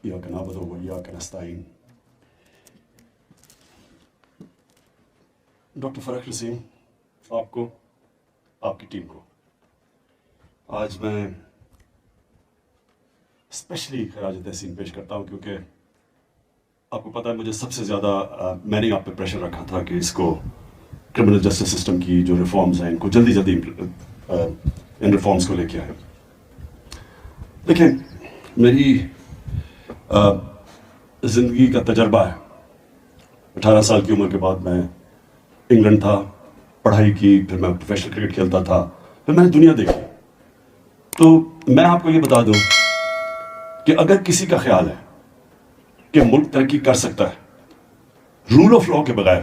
إياك نعبد وإياك نستعين. ڈاکٹر فرق رسیم، آپ کو، آپ کی ٹیم کو آج میں اسپیشلی خراج تحسین پیش کرتا ہوں، کیونکہ آپ کو پتہ ہے مجھے سب سے زیادہ میں نے آپ پہ پریشر رکھا تھا کہ اس کو کرمنل جسٹس سسٹم کی جو ریفارمز ہیں ان کو جلدی جلدی ان ریفارمز کو لے کے آئے. دیکھیں، میری زندگی کا تجربہ ہے. 18 سال کی عمر کے بعد میں انگلینڈ تھا، پڑھائی کی، پھر میں پروفیشنل کرکٹ کھیلتا تھا، پھر میں نے دنیا دیکھی. تو میں آپ کو یہ بتا دوں کہ اگر کسی کا خیال ہے کہ ملک ترقی کر سکتا ہے رول آف لا کے بغیر،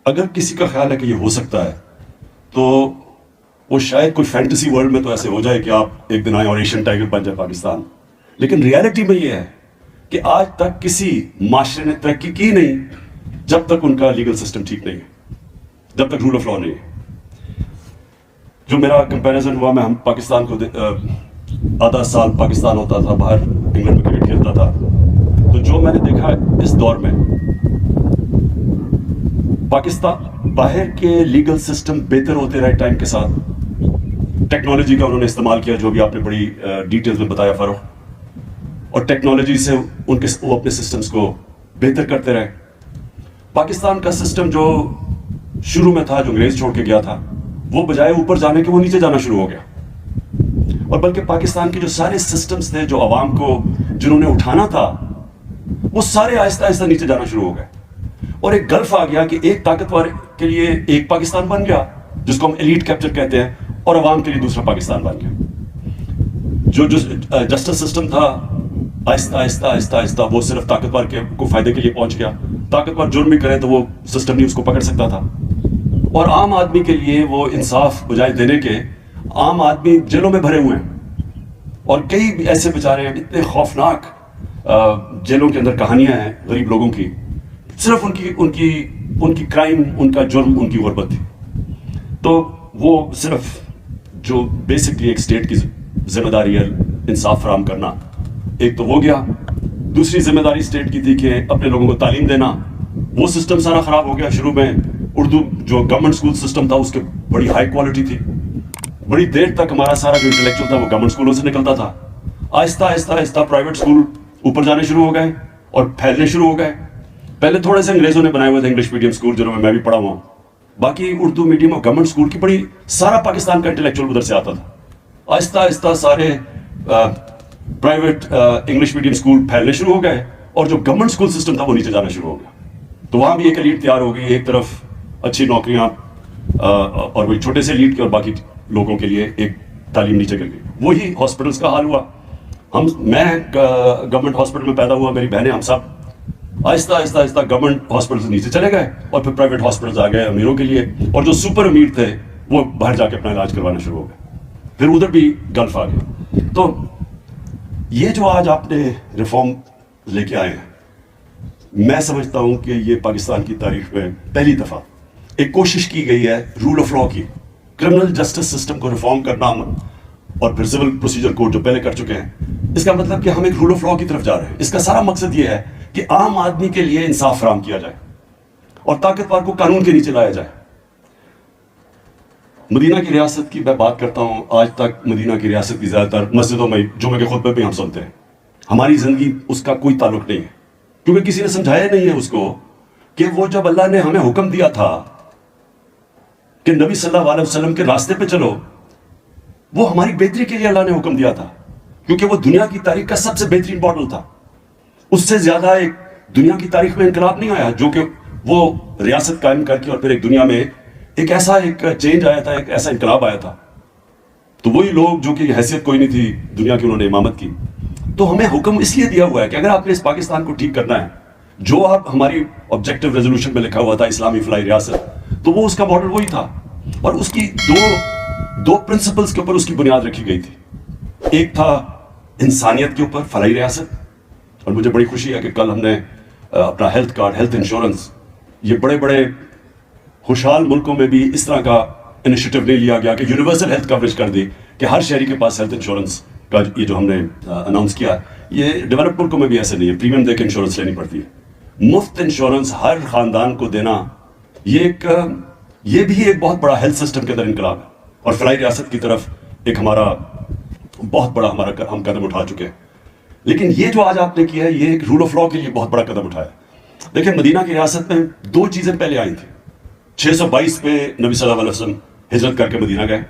اگر کسی کا خیال ہے کہ یہ ہو سکتا ہے، تو وہ شاید کوئی فینٹیسی ورلڈ میں تو ایسے ہو جائے کہ آپ ایک دن آئیں اور ایشین ٹائگر بن جائے پاکستان. لیکن ریالٹی میں یہ ہے کہ آج تک کسی معاشرے نے ترقی کی نہیں جب تک ان کا لیگل سسٹم ٹھیک نہیں ہے، جب تک رول آف لا نہیں ہے. جو میرا کمپیریزن ہوا، میں ہم پاکستان کو آدھا سال پاکستان ہوتا تھا، باہر انگلینڈ میں کرکٹ کھیلتا تھا، تو جو میں نے دیکھا اس دور میں پاکستان باہر کے لیگل سسٹم بہتر ہوتے رہے ٹائم کے ساتھ. ٹیکنالوجی کا انہوں نے استعمال کیا، جو بھی آپ نے بڑی ڈیٹیلز میں بتایا فاروق، اور ٹیکنالوجی سے وہ اپنے سسٹمز کو بہتر کرتے رہے. پاکستان کا سسٹم جو شروع میں تھا، جو انگریز چھوڑ کے گیا تھا، وہ بجائے اوپر جانے کے وہ نیچے جانا شروع ہو گیا. اور بلکہ پاکستان کے جو سارے سسٹمز تھے جو عوام کو جنہوں نے اٹھانا تھا، وہ سارے آہستہ آہستہ نیچے جانا شروع ہو گئے. اور ایک گلف آ گیا کہ ایک طاقتور کے لیے ایک پاکستان بن گیا جس کو ہم ایلیٹ کیپچر کہتے ہیں، اور عوام کے لیے دوسرا پاکستان بن گیا. جو جسٹس سسٹم تھا، آہستہ آہستہ آہستہ آہستہ وہ صرف طاقتور کو فائدے کے لیے پہنچ گیا. طاقتور جرم بھی کرے تو وہ سسٹم نہیں اس کو پکڑ سکتا تھا. اور عام آدمی کے لیے وہ انصاف بجائے دینے کے، عام آدمی جیلوں میں بھرے ہوئے ہیں. اور کئی ایسے بیچارے اتنے خوفناک جیلوں کے اندر کہانیاں ہیں غریب لوگوں کی، صرف ان کی کرائم، ان کا جرم، ان کی غربت تھی. تو وہ صرف جو بیسکلی ایک اسٹیٹ کی ذمہ داری ہے انصاف فراہم کرنا، ایک تو وہ گیا. دوسری ذمہ داری اسٹیٹ کی تھی کہ اپنے لوگوں کو تعلیم دینا. وہ سسٹم سارا خراب ہو گیا. شروع میں اردو جو گورنمنٹ اسکول سسٹم تھا اس کے بڑی ہائی کوالٹی تھی. بڑی دیر تک ہمارا سارا جو انٹلیکچوئل تھا وہ گورنمنٹ اسکولوں سے نکلتا تھا. آہستہ آہستہ آہستہ پرائیویٹ اسکول اوپر جانے شروع ہو گئے اور پھیلنے شروع ہو گئے. پہلے تھوڑے سے انگریزوں نے بنائے ہوئے تھے انگلش میڈیم اسکول جنہوں میں بھی پڑھا ہوا ہوں. باقی اردو میڈیم اور گورنمنٹ اسکول کی بڑی سارا پاکستان کا انٹلیکچوئل ادھر سے آتا تھا. آہستہ آہستہ سارے پرائیویٹ انگلش میڈیم اسکول پھیلنے شروع ہو گئے اور جو گورنمنٹ اسکول سسٹم تھا وہ نیچے جانا شروع ہو گیا. تو وہاں بھی ایک ایلیٹ تیار ہو گئی. ایک طرف اچھی نوکریاں اور وہی چھوٹے سے ایلیٹ کے، اور باقی لوگوں کے لیے ایک تعلیم نیچے گر گئی. وہی ہاسپٹلس کا حال ہوا. میں گورنمنٹ ہاسپٹل میں پیدا ہوا، میری بہنیں، ہم سب آہستہ آہستہ آہستہ گورنمنٹ ہاسپٹل سے نیچے چلے گئے اور پھر پرائیویٹ ہاسپٹلز آ گئے امیروں کے لیے. اور جو سپر امیر تھے وہ باہر جا کے اپنا علاج کروانا شروع ہو گئے. پھر ادھر بھی گلف آ گئے. تو یہ جو آج آپ نے ریفارم لے کے آئے ہیں، میں سمجھتا ہوں کہ یہ پاکستان کی تاریخ میں پہلی دفعہ ایک کوشش کی گئی ہے رول آف لا کی، کرمنل جسٹس سسٹم کو ریفارم کرنا، اور پھر سول پروسیجر کوڈ جو پہلے کر چکے ہیں. اس کا مطلب کہ ہم ایک رول آف لا کی طرف جا رہے ہیں. اس کا سارا مقصد یہ ہے کہ عام آدمی کے لیے انصاف فراہم کیا جائے اور طاقتور کو قانون کے نیچے لایا جائے. مدینہ کی ریاست کی میں بات کرتا ہوں. آج تک مدینہ کی ریاست کی زیادہ تر مسجدوں میں جمعے کے خطبے بھی ہم سنتے ہیں. ہماری زندگی اس کا کوئی تعلق نہیں ہے، کیونکہ کسی نے سمجھایا نہیں ہے اس کو کہ وہ جب اللہ نے ہمیں حکم دیا تھا کہ نبی صلی اللہ علیہ وسلم کے راستے پہ چلو، وہ ہماری بہتری کے لیے اللہ نے حکم دیا تھا، کیونکہ وہ دنیا کی تاریخ کا سب سے بہترین ماڈل تھا. اس سے زیادہ ایک دنیا کی تاریخ میں انقلاب نہیں آیا جو کہ وہ ریاست قائم کر کے اور پھر ایک دنیا میں ایک چینج آیا تھا، ایک ایسا انقلاب آیا تھا. تو وہی لوگ جو کہ حیثیت کوئی نہیں تھی دنیا کی، انہوں نے امامت کی. تو ہمیں حکم اس لیے دیا ہوا ہے کہ اگر آپ نے اس پاکستان کو ٹھیک کرنا ہے، جو آپ ہماری آبجیکٹو ریزولوشن میں لکھا ہوا تھا اسلامی فلاحی ریاست، تو وہ اس کا ماڈل وہی تھا. اور اس کی دو پرنسپلز کے اوپر اس کی بنیاد رکھی گئی تھی. ایک تھا انسانیت کے اوپر فلاحی ریاست، اور مجھے بڑی خوشی ہے کہ کل ہم نے اپنا ہیلتھ کارڈ، ہیلتھ انشورنس، یہ بڑے بڑے خوشحال ملکوں میں بھی اس طرح کا انیشیٹو نہیں لیا گیا کہ یونیورسل ہیلتھ کوریج کر دی کہ ہر شہری کے پاس ہیلتھ انشورنس کا یہ جو ہم نے اناؤنس کیا، یہ ڈیولپ ملکوں میں بھی ایسے نہیں ہے، پریمیم دے کے انشورنس لینی پڑتی ہے. مفت انشورنس ہر خاندان کو دینا، یہ بھی ایک بہت بڑا ہیلتھ سسٹم کے اندر انقلاب ہے. اور فلاحی ریاست کی طرف ایک ہمارا بہت بڑا ہم قدم اٹھا چکے ہیں. لیکن یہ جو آج آپ نے کیا ہے، یہ ایک رول آف لا کے لیے بہت بڑا قدم اٹھایا. دیکھیں مدینہ کی ریاست میں 2 چیزیں پہلے آئی تھیں. 622 پہ نبی صلی اللہ علیہ وسلم ہجرت کر کے مدینہ گئے،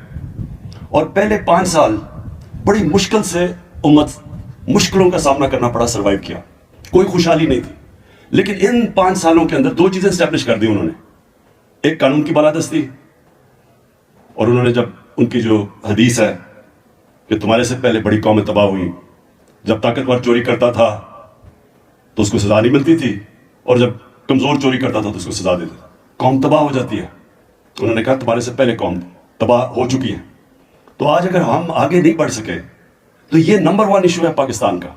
اور پہلے 5 سال بڑی مشکل سے امت مشکلوں کا سامنا کرنا پڑا، سروائیو کیا، کوئی خوشحالی نہیں تھی. لیکن ان 5 سالوں کے اندر 2 چیزیں اسٹیبلش کر دی انہوں نے. ایک قانون کی بالادستی، اور انہوں نے جب ان کی جو حدیث ہے کہ تمہارے سے پہلے بڑی قومیں تباہ ہوئی، جب طاقتور چوری کرتا تھا تو اس کو سزا نہیں ملتی تھی، اور جب کمزور چوری کرتا تھا تو اس کو سزا دیتے تھے، قوم تباہ ہو جاتی ہے. انہوں نے کہا تمہارے سے پہلے قوم تباہ ہو چکی ہے. تو آج اگر ہم آگے نہیں بڑھ سکے تو یہ نمبر 1 ایشو ہے پاکستان کا.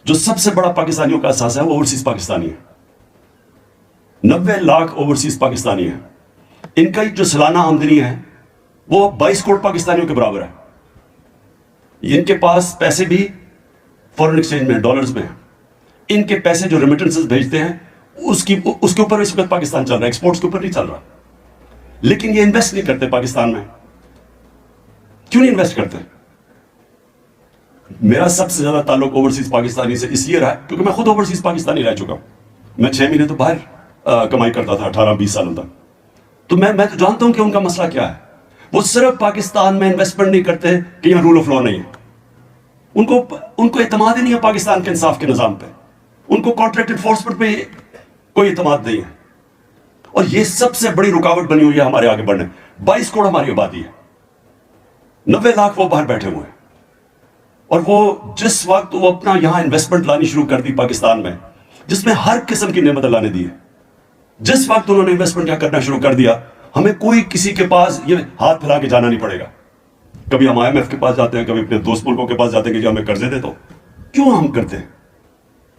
جو سب سے بڑا پاکستانیوں کا احساس ہے وہ اوورسیز پاکستانی ہے. 90 لاکھ اوورسیز پاکستانی ہیں. ان کا جو سالانہ آمدنی ہے وہ 22 کروڑ پاکستانیوں کے برابر ہے. ان کے پاس پیسے بھی فورن ایکسچینج میں ڈالرز میں ہیں. ان کے پیسے جو ریمیٹنسز بھیجتے ہیں اس کے اوپر اس وقت پاکستان چل رہا ہے، ایکسپورٹس کے اوپر نہیں چل رہا. لیکن یہ انویسٹ نہیں کرتے پاکستان میں. کیوں نہیں انویسٹ کرتے؟ میرا سب سے زیادہ تعلق اوورسیز پاکستانی سے اس لیے رہا کیونکہ میں خود اوورسیز پاکستانی رہ چکا ہوں. میں 6 مہینے تو باہر کمائی کرتا تھا 18-20 سالوں تک. تو میں تو جانتا ہوں کہ ان کا مسئلہ کیا ہے. وہ صرف پاکستان میں انویسٹمنٹ نہیں کرتے کہ یہاں رول آف لا نہیں ہے. ان کو اعتماد ہی نہیں ہے پاکستان کے انصاف کے نظام پہ. ان کو کانٹریکٹ انفورسمنٹ پہ کوئی اعتماد نہیں ہے. اور یہ سب سے بڑی رکاوٹ بنی ہوئی ہے ہمارے آگے بڑھنے. 22 کروڑ ہماری آبادی ہے، 90 لاکھ وہ باہر بیٹھے ہوئے ہیں. اور وہ جس وقت وہ اپنا یہاں انویسٹمنٹ لانی شروع کر دی پاکستان میں، جس میں ہر قسم کی نعمت اللہ نے دی ہے، جس وقت انہوں نے انویسٹمنٹ کیا کرنا شروع کر دیا، ہمیں کوئی کسی کے پاس یہ ہاتھ پھیلا کے جانا نہیں پڑے گا. کبھی ہم IMF کے پاس جاتے ہیں، کبھی اپنے دوست ملکوں کے پاس جاتے ہیں کہ جو ہمیں قرضے دے دو. کیوں ہم کرتے ہیں؟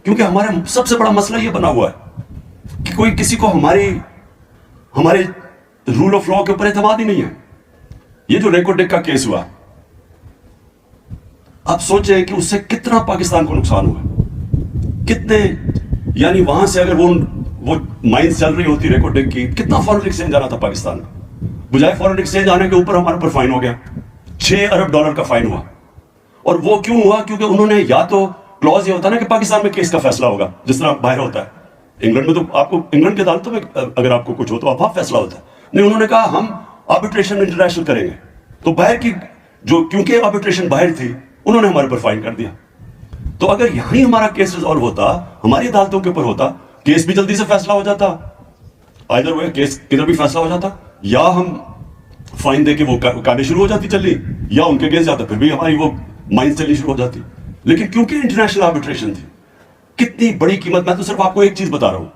کیونکہ ہمارا سب سے بڑا مسئلہ یہ بنا ہوا ہے کہ کوئی کسی کو ہمارے رول آف لا کے اوپر اعتماد ہی نہیں ہے. یہ جو ریکو ڈیک کا کیس ہوا، آپ سوچیں کہ اس سے کتنا پاکستان کو نقصان ہوا. کتنے، یعنی وہاں سے اگر وہ مائنز چل رہی ہوتی ریکو ڈیک کی، کتنا فورن ایکسچینج آنا تھا پاکستان میں. بجائے فورن ایکسچینج آنے کے اوپر ہمارے پر فائن ہو گیا، $6 ارب کا فائن ہوا. اور وہ کیوں ہوا؟ کیونکہ انہوں نے یا تو کلوز یہ ہوتا نا کہ پاکستان میں کیس کا فیصلہ ہوگا جس طرح باہر ہوتا ہے. انگلینڈ میں تو آپ کو انگلینڈ کی عدالتوں میں اگر آپ کو کچھ ہو تو آپ فیصلہ ہوتا ہے. نہیں، انہوں نے کہا ہم آربیٹریشن انٹرنیشنل کریں گے. تو باہر کی جو کیونکہ آربیٹریشن باہر تھی، انہوں نے ہمارے پر فائن کر دیا. تو اگر یہیں ہمارا کیس ریزالو ہوتا، ہماری عدالتوں کے اوپر ہوتا، کیس بھی جلدی سے فیصلہ ہو جاتا. آئدر وہ کیس کدھر بھی فیصلہ ہو جاتا، یا ہم فائن دے کے وہ کاریں شروع ہو جاتی چلنی، یا ان کے کیس جاتا، پھر بھی ہماری وہ مائنز چلنی شروع ہو جاتی. لیکن کیونکہ انٹرنیشنل آربیٹریشن تھی، کتنی بڑی قیمت. میں تو صرف آپ کو ایک چیز بتا رہا ہوں،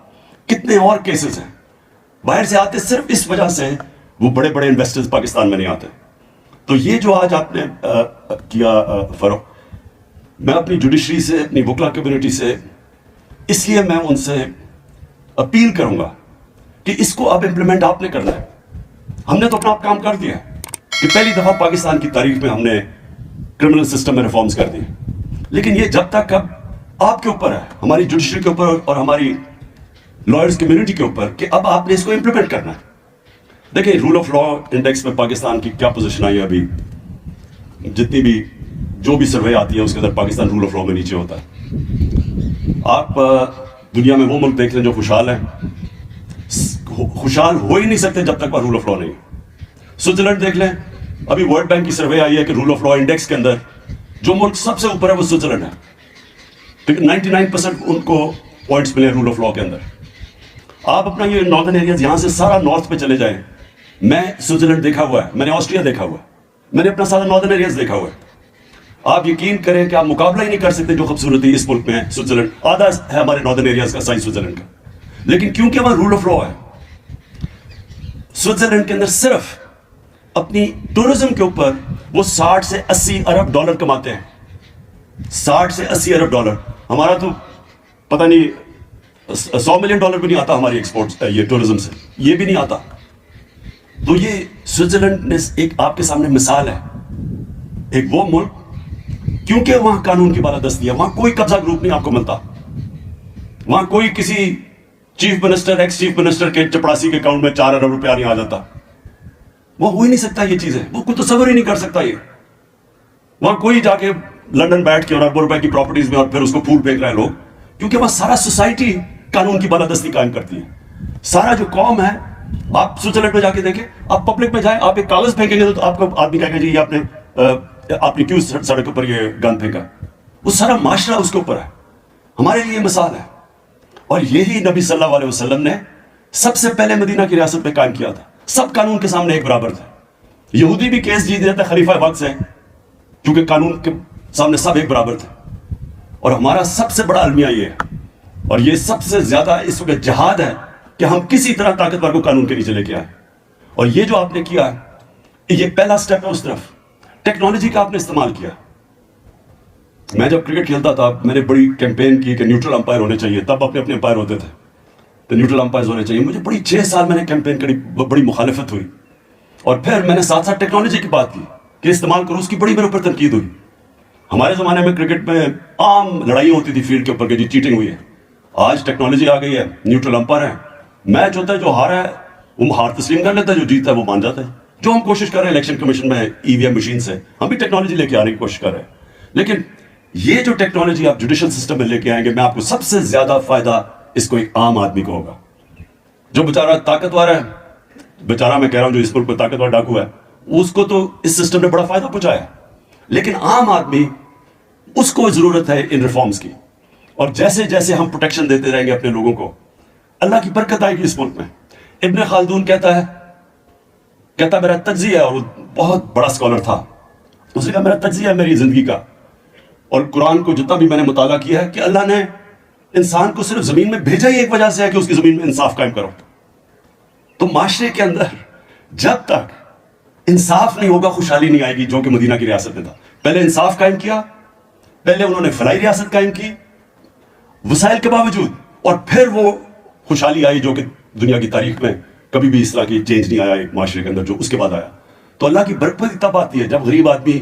کتنے اور کیسز ہیں باہر سے آتے صرف اس وجہ سے وہ بڑے بڑے انویسٹرز پاکستان میں نہیں آتے. تو یہ جو آج آپ نے کیا فروغ، میں اپنی جوڈیشری سے، اپنی وکلا کمیونٹی سے، اس لیے میں ان سے اپیل کروں گا کہ اس کو اب امپلیمنٹ آپ نے کرنا ہے. ہم نے تو اپنا کام کر دیا ہے کہ پہلی دفعہ پاکستان کی تاریخ میں ہم نے کرمنل سسٹم میں ریفارمز کر دی. لیکن یہ جب تک اب آپ کے اوپر ہے، ہماری جوڈیشری کے اوپر اور ہماری لائرز کمیونٹی کے اوپر، کہ اب آپ نے اس کو امپلیمنٹ کرنا ہے. دیکھیں رول آف لا انڈیکس میں پاکستان کی کیا پوزیشن آئی ہے ابھی. جتنی بھی جو بھی سروے آتی ہے اس کے اندر پاکستان رول آف لا میں نیچے ہوتا ہے. آپ دنیا میں وہ ملک دیکھ لیں جو خوشحال ہیں، خوشحال ہو ہی نہیں سکتے جب تک وہ رول آف لا نہیں. سوئٹزرلینڈ دیکھ لیں، ابھی ورلڈ بینک کی سروے آئی ہے کہ رول آف لا انڈیکس کے اندر جو ملک سب سے اوپر ہے وہ سوئٹزرلینڈ ہے. 99% ان کو پوائنٹس ملے رول آف لا کے اندر. آپ اپنا یہ ناردرن ایریاز، یہاں سے سارا نارتھ پہ چلے جائیں. میں سوئٹزرلینڈ دیکھا ہوا ہے، میں نے آسٹریا دیکھا ہوا ہے، میں نے اپنا سارا ناردرن ایریاز دیکھا ہوا ہے. آپ یقین کریں کہ آپ مقابلہ ہی نہیں کر سکتے جو خوبصورتی اس ملک میں ہے. سوئٹزرلینڈ آدھا ہے ہمارے ناردرن ایریاز کا سائز سوئٹزرلینڈ کا. لیکن کیونکہ وہاں رول آف لا ہے، سوئٹزرلینڈ کے اندر صرف اپنی ٹورزم کے اوپر وہ 60 سے 80 ارب ڈالر کماتے ہیں. 60 سے 80 ارب ڈالر. ہمارا تو پتہ نہیں $100 ملین بھی نہیں آتا ہماری ایکسپورٹ یہ ٹورزم سے، یہ بھی نہیں آتا. تو یہ سوئٹزرلینڈ نے ایک آپ کے سامنے مثال ہے ایک وہ ملک کیونکہ وہاں قانون کی بالادستی ہے, وہاں کوئی قبضہ گروپ نہیں آپ کو ملتا, وہاں کوئی کسی chief minister x chief minister کے چپڑاسی کے اکاؤنٹ میں 4 ارب روپیہ نہیں آ جاتا, وہ ہو ہی نہیں سکتا یہ چیزیں, وہ کوئی تصور ہی نہیں کر سکتا یہ. وہاں کوئی جا کے لندن بیٹھ کے اور اربوں روپے کی پراپرٹیز میں اور پھر اس کو پھول پھینک رہے ہیں لوگ, کیونکہ وہاں سارا سوسائٹی قانون کی بالادستی قائم کرتی ہے. سارا جو قوم ہے, آپ سوئٹزرلینڈ میں جا کے دیکھیں, آپ پبلک میں جائیں, آپ ایک کاغذ پھینکیں گے تو آپ کو آدمی کہے گا جی آپ نے کیوں سڑک پر یہ گند پھینکا, وہ سارا معاشرہ اس کے اوپر ہے. ہمارے لیے مثال ہے, اور یہی نبی صلی اللہ علیہ وسلم نے سب سے پہلے مدینہ کی ریاست میں قائم کیا تھا. سب قانون کے سامنے ایک برابر تھے. یہودی بھی کیس جیت دیتا خلیفہ وقت سے, کیونکہ قانون کے سامنے سب ایک برابر تھے. اور ہمارا سب سے بڑا المیہ یہ ہے, اور یہ سب سے زیادہ اس وقت جہاد ہے کہ ہم کسی طرح طاقتور کو قانون کے نیچے لے کے آئے. اور یہ جو آپ نے کیا ہے, یہ پہلا سٹیپ ہے اس طرف. ٹیکنالوجی کا آپ نے استعمال کیا. میں جب کرکٹ کھیلتا تھا, میں نے بڑی کیمپین کی کہ نیوٹرل امپائر ہونے چاہیے, تب اپنے امپائر ہوتے تھے تو نیوٹرل امپائر ہونے چاہیے. مجھے بڑی 6 سال میں نے کیمپین کری, بڑی مخالفت ہوئی, اور پھر میں نے ساتھ ساتھ ٹیکنالوجی کی بات کی کہ استعمال کرو, اس کی بڑی میرے اوپر تنقید ہوئی. ہمارے زمانے میں کرکٹ میں عام لڑائیاں ہوتی تھی فیلڈ کے اوپر کہ جی چیٹنگ ہوئی ہے. آج ٹیکنالوجی آ گئی ہے, نیوٹرل امپائر ہے, میچ ہوتا ہے, جو ہارا ہے وہ ہار تسلیم کر لیتا ہے, جو جیتا ہے وہ مان جاتا ہے. جو ہم کوشش کر رہے ہیں الیکشن کمیشن میں ای وی ایم مشین سے, ہم بھی ٹیکنالوجی لے کے آنے کی کوشش کر رہے ہیں. لیکن یہ جو ٹیکنالوجی آپ جوڈیشل سسٹم میں لے کے آئیں گے, میں آپ کو سب سے زیادہ فائدہ اس کو ایک عام آدمی کو ہوگا. جو بیچارہ طاقتور ہے, بیچارہ میں کہہ رہا ہوں جو اس ملک میں طاقتور ڈاکو ہے, اس کو تو اس سسٹم نے بڑا فائدہ پہنچایا. لیکن عام آدمی, اس کو ضرورت ہے ان ریفارمز کی. اور جیسے جیسے ہم پروٹیکشن دیتے رہیں گے اپنے لوگوں کو, اللہ کی برکت آئے گی اس ملک میں. ابن خلدون کہتا ہے میرا تجزیہ ہے, اور وہ بہت بڑا اسکالر تھا, اس نے کہا میرا تجزیہ ہے میری زندگی کا, اور قرآن کو جتنا بھی میں نے مطالعہ کیا ہے, کہ اللہ نے انسان کو صرف زمین میں بھیجا ہی ایک وجہ سے ہے کہ اس کی زمین میں انصاف قائم کرو. تو معاشرے کے اندر جب تک انصاف نہیں ہوگا, خوشحالی نہیں آئے گی, جو کہ مدینہ کی ریاست میں تھا. پہلے انصاف قائم کیا, پہلے انہوں نے فلاحی ریاست قائم کی وسائل کے باوجود, اور پھر وہ خوشحالی آئی جو کہ دنیا کی تاریخ میں کبھی بھی اس طرح کی چینج نہیں آیا ایک معاشرے کے اندر جو اس کے بعد آیا. تو اللہ کی برکت تب آتی ہے جب غریب آدمی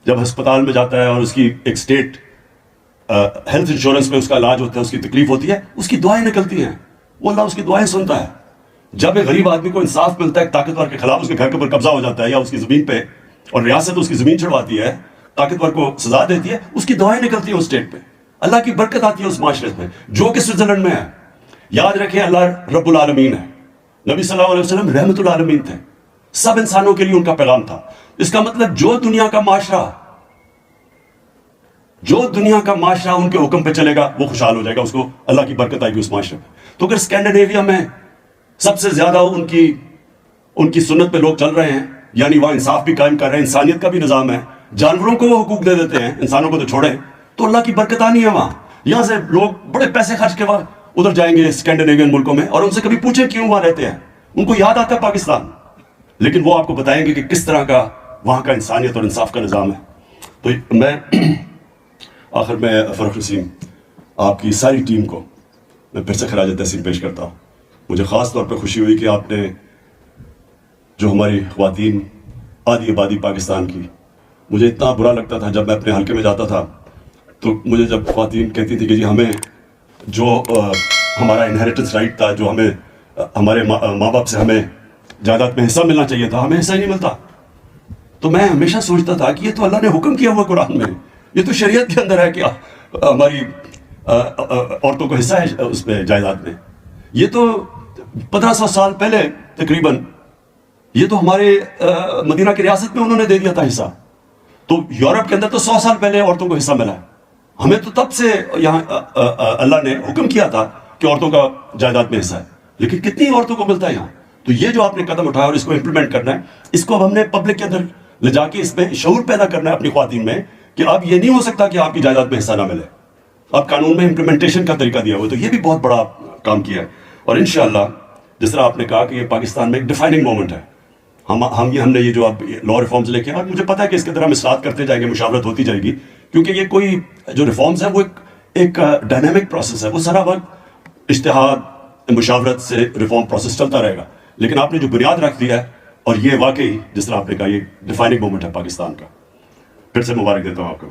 جب ہسپتال میں جاتا ہے اور اس کی ایک اسٹیٹ ہیلتھ انشورنس میں اس کا علاج ہوتا ہے, اس کی تکلیف ہوتی ہے, اس کی دعائیں نکلتی ہیں, وہ اللہ اس کی دعائیں سنتا ہے. جب ایک غریب آدمی کو انصاف ملتا ہے, طاقتور کے خلاف اس کے گھر کے اوپر قبضہ ہو جاتا ہے یا اس کی زمین پہ, اور ریاست اس کی زمین چھڑواتی ہے, طاقتور کو سزا دیتی ہے, اس کی دعائیں نکلتی ہیں اس اسٹیٹ پہ, اللہ کی برکت آتی ہے اس معاشرے میں, جو کہ سوئٹزرلینڈ میں ہے. یاد رکھیں اللہ رب العالمین ہے, نبی صلی اللہ علیہ وسلم رحمت العالمین تھے, سب انسانوں کے لیے ان کا پیغام تھا. اس کا مطلب جو دنیا کا معاشرہ ان کے حکم پہ چلے گا وہ خوشحال ہو جائے گا, اس کو اللہ کی برکت آئے گی اس معاشرے میں. تو اگر اسکینڈینیویا میں سب سے زیادہ ان کی سنت پہ لوگ چل رہے ہیں, یعنی وہاں انصاف بھی قائم کر رہے ہیں, انسانیت کا بھی نظام ہے, جانوروں کو وہ حقوق دے دیتے ہیں, انسانوں کو تو چھوڑیں, تو اللہ کی برکت آنی ہے وہاں. یہاں سے لوگ بڑے پیسے خرچ کے ادھر جائیں گے اسکینڈینیوین ملکوں میں, اور ان سے کبھی پوچھیں کیوں وہاں رہتے ہیں, ان کو یاد آتا ہے پاکستان, لیکن وہ آپ کو بتائیں گے کہ کس طرح کا وہاں کا انسانیت اور انصاف کا نظام ہے. تو میں آخر میں فرخ نسیم آپ کی ساری ٹیم کو میں پھر سے خراج تحسین پیش کرتا ہوں. مجھے خاص طور پہ خوشی ہوئی کہ آپ نے جو ہماری خواتین آدھی آبادی پاکستان کی, مجھے اتنا برا لگتا تھا جب میں اپنے حلقے میں جاتا تھا, تو مجھے جب خواتین کہتی تھی کہ جی ہمیں جو ہمارا انہیریٹنس رائٹ تھا, جو ہمیں ہمارے ماں باپ سے ہمیں جائیداد میں حصہ ملنا چاہیے تھا, ہمیں حصہ ہی نہیں ملتا. تو میں ہمیشہ سوچتا تھا کہ یہ تو اللہ نے حکم کیا ہوا قرآن میں, یہ تو شریعت کے اندر ہے کہ ہماری عورتوں کو حصہ ہے اس میں جائیداد میں. یہ تو 1500 سال پہلے تقریباً, یہ تو ہمارے مدینہ کی ریاست میں انہوں نے دے دیا تھا حصہ. تو یورپ کے اندر تو 100 سال پہلے عورتوں کو حصہ ملا ہے, ہمیں تو تب سے یہاں اللہ نے حکم کیا تھا کہ عورتوں کا جائیداد میں حصہ ہے, لیکن کتنی عورتوں کو ملتا ہے یہاں. تو یہ جو آپ نے قدم اٹھایا اور اس کو امپلیمنٹ کرنا ہے, اس کو اب ہم نے پبلک کے اندر لے جا کے اس میں شعور پیدا کرنا ہے اپنی خواتین میں کہ اب یہ نہیں ہو سکتا کہ آپ کی جائیداد میں حصہ نہ ملے. اب قانون میں امپلیمنٹیشن کا طریقہ دیا ہوا, تو یہ بھی بہت بڑا کام کیا ہے. اور انشاءاللہ جس طرح آپ نے کہا کہ یہ پاکستان میں ایک ڈیفائننگ مومنٹ ہے, ہم نے یہ جو اب لا ریفارمز لے کے, اور مجھے پتا ہے کہ اس کے اندر ہم اصلاحات کرتے جائیں گے, مشاورت ہوتی جائے گی, کیونکہ یہ کوئی جو ریفارمز ہیں وہ ایک ڈائنامک پروسیس ہے, وہ سارا وقت اشتہاد مشاورت سے ریفارم پروسیس چلتا رہے گا. لیکن آپ نے جو بنیاد رکھ دیا ہے, اور یہ واقعی جس طرح آپ نے کہا یہ ڈیفائننگ مومنٹ ہے پاکستان کا. پھر سے مبارک دیتا ہوں آپ کو.